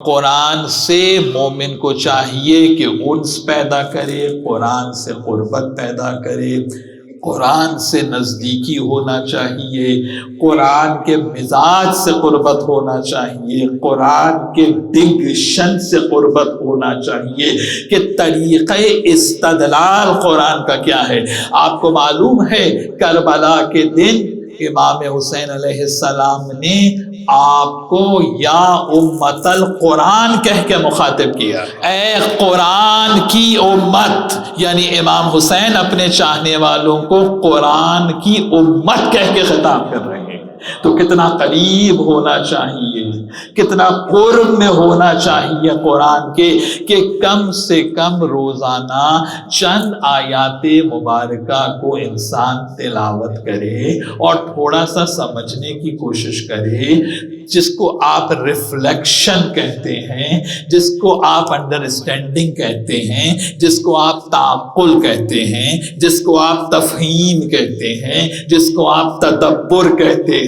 قرآن سے مومن کو چاہیے کہ انس پیدا کرے، قرآن سے قربت پیدا کرے، قرآن سے نزدیکی ہونا چاہیے، قرآن کے مزاج سے قربت ہونا چاہیے، قرآن کے ڈکشن سے قربت ہونا چاہیے کہ طریقہ استدلال قرآن کا کیا ہے۔ آپ کو معلوم ہے کربلا کے دن امام حسین علیہ السلام نے آپ کو یا امت القرآن کہہ کے مخاطب کیا، اے قرآن کی امت، یعنی امام حسین اپنے چاہنے والوں کو قرآن کی امت کہہ کے خطاب کر رہے ہیں۔ تو کتنا قریب ہونا چاہیے، کتنا قرب میں ہونا چاہیے قرآن کے کہ کم سے کم روزانہ چند آیات مبارکہ کو انسان تلاوت کرے اور تھوڑا سا سمجھنے کی کوشش کرے، جس کو آپ ریفلیکشن کہتے ہیں، جس کو آپ انڈرسٹینڈنگ کہتے ہیں، جس کو آپ تعقل کہتے ہیں، جس کو آپ تفہیم کہتے ہیں، جس کو آپ تدبر کہتے ہیں۔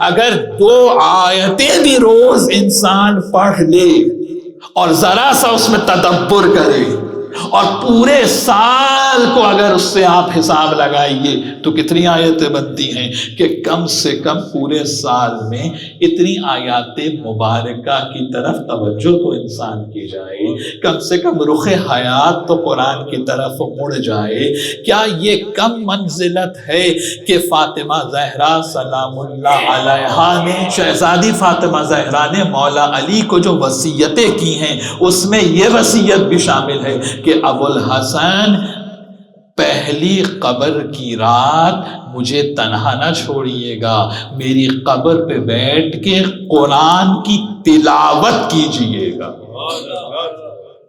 اگر 2 آیتیں بھی روز انسان پڑھ لے اور ذرا سا اس میں تدبر کرے اور پورے سال کو اگر اس سے آپ حساب لگائیے تو کتنی آیتیں بنتی ہیں کہ کم سے کم پورے سال میں اتنی آیات مبارکہ کی طرف توجہ تو انسان کی جائے، کم سے کم رخ حیات تو قرآن کی طرف مڑ جائے۔ کیا یہ کم منزلت ہے کہ فاطمہ زہرا سلام اللہ علیہا نے، شہزادی فاطمہ زہرا نے مولا علی کو جو وصیتیں کی ہیں اس میں یہ وصیت بھی شامل ہے کہ ابو الحسن پہلی قبر کی رات مجھے تنہا نہ چھوڑیے گا، میری قبر پہ بیٹھ کے قرآن کی تلاوت کیجئے گا۔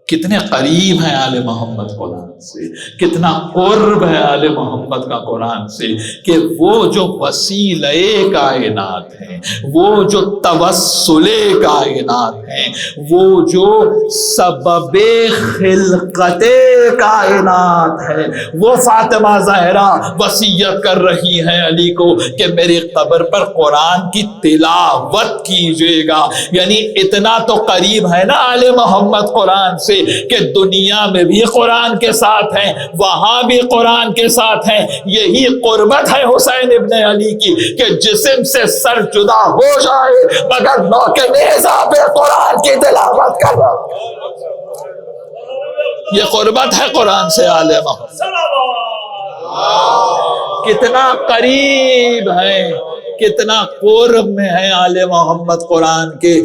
کتنے قریب ہیں آل محمد قرآن سے، کتنا قرب ہے آل محمد کا قرآن سے کہ وہ جو وسیلہ کائنات ہیں، وہ جو توسل کائنات ہیں، وہ جو سبب خلقت کائنات ہے، وہ فاطمہ زہرا وصیت کر رہی ہیں علی کو کہ میری قبر پر قرآن کی تلاوت کیجیے گا۔ یعنی اتنا تو قریب ہے نا آل محمد قرآن سے کہ دنیا میں بھی قرآن کے ساتھ ہیں، وہاں بھی قرآن کے ساتھ ہیں۔ یہی قربت ہے حسین ابن علی کی کہ جسم سے سر جدا ہو جائے مگر نوک نیزہ پہ قرآن کی تلاوت کر رہا۔ یہ قربت ہے قرآن سے آل محمد، کتنا قریب ہے، کتنا قرب میں ہے آل محمد قرآن کے۔